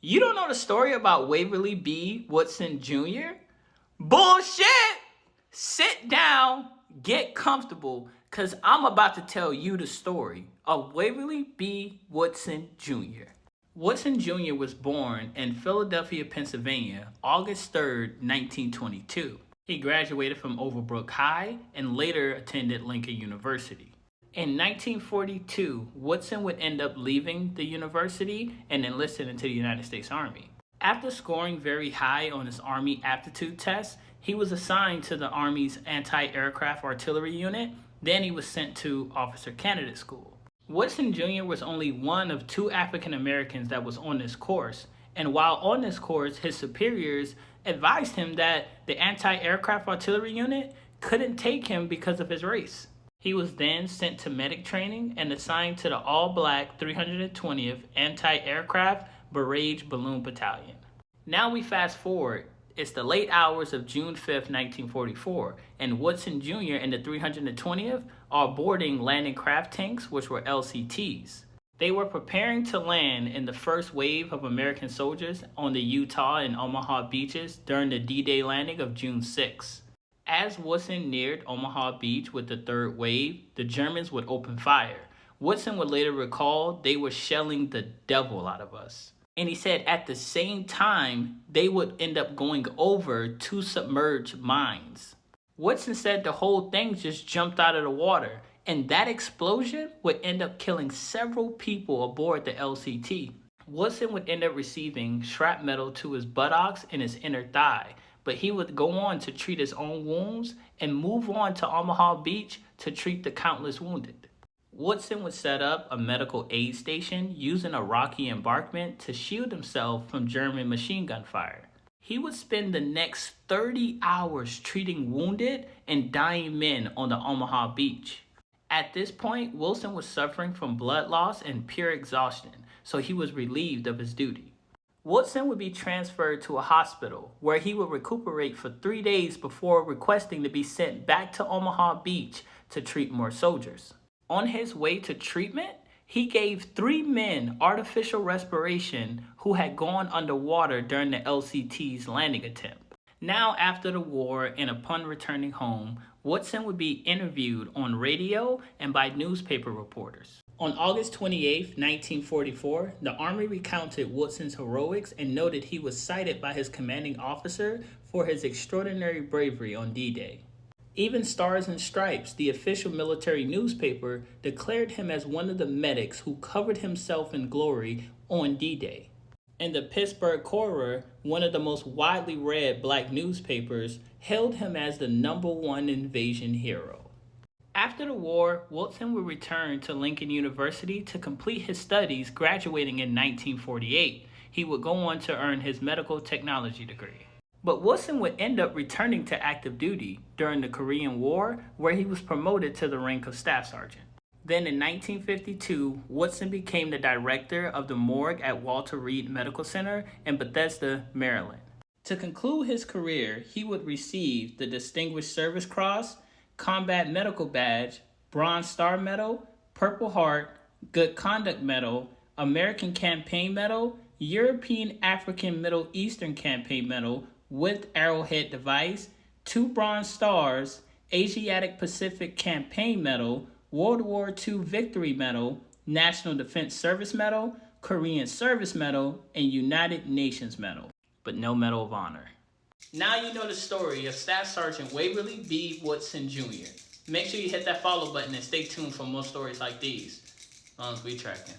You don't know the story about Waverly B. Woodsen Jr.? Bullshit! Sit down, get comfortable, because I'm about to tell you the story of Waverly B. Woodsen Jr. Woodsen Jr. was born in Philadelphia, Pennsylvania, August 3rd, 1922. He graduated from Overbrook High and later attended Lincoln University. In 1942, Woodsen would end up leaving the university and enlisted into the United States Army. After scoring very high on his Army aptitude test, he was assigned to the Army's anti-aircraft artillery unit. Then he was sent to Officer Candidate School. Woodsen Jr. was only one of 2 African Americans that was on this course, and while on this course, his superiors advised him that the anti-aircraft artillery unit couldn't take him because of his race. He was then sent to medic training and assigned to the all-black 320th Anti-Aircraft Barrage Balloon Battalion. Now we fast forward. It's the late hours of June 5th, 1944, and Woodsen Jr. and the 320th are boarding landing craft tanks, which were Ssgts. They were preparing to land in the first wave of American soldiers on the Utah and Omaha beaches during the D-Day landing of June 6. As Woodsen neared Omaha Beach with the third wave, the Germans would open fire. Woodsen would later recall they were shelling the devil out of us. And he said at the same time, they would end up going over 2 submerged mines. Woodsen said the whole thing just jumped out of the water, and that explosion would end up killing several people aboard the Ssgt. Woodsen would end up receiving shrapnel to his buttocks and his inner thigh, but he would go on to treat his own wounds and move on to Omaha Beach to treat the countless wounded. Woodsen would set up a medical aid station using a rocky embankment to shield himself from German machine gun fire. He would spend the next 30 hours treating wounded and dying men on the Omaha Beach. At this point, Woodsen was suffering from blood loss and pure exhaustion, so he was relieved of his duty. Woodsen would be transferred to a hospital where he would recuperate for 3 days before requesting to be sent back to Omaha Beach to treat more soldiers. On his way to treatment, he gave 3 men artificial respiration who had gone underwater during the Ssgt's landing attempt. Now, after the war and upon returning home, Woodsen would be interviewed on radio and by newspaper reporters. On August 28, 1944, the Army recounted Woodsen's heroics and noted he was cited by his commanding officer for his extraordinary bravery on D-Day. Even Stars and Stripes, the official military newspaper, declared him as one of the medics who covered himself in glory on D-Day. And the Pittsburgh Courier, one of the most widely read black newspapers, hailed him as the #1 invasion hero. After the war, Woodsen would return to Lincoln University to complete his studies, graduating in 1948. He would go on to earn his medical technology degree. But Woodsen would end up returning to active duty during the Korean War, where he was promoted to the rank of staff sergeant. Then in 1952, Woodsen became the director of the morgue at Walter Reed Medical Center in Bethesda, Maryland. To conclude his career, he would receive the Distinguished Service Cross, Combat Medical Badge, Bronze Star Medal, Purple Heart, Good Conduct Medal, American Campaign Medal, European African Middle Eastern Campaign Medal with Arrowhead device, 2 Bronze Stars, Asiatic Pacific Campaign Medal, World War II Victory Medal, National Defense Service Medal, Korean Service Medal, and United Nations Medal, but no Medal of Honor. Now you know the story of Staff Sergeant Waverly B. Woodsen Jr. Make sure you hit that follow button and stay tuned for more stories like these. Ssgt.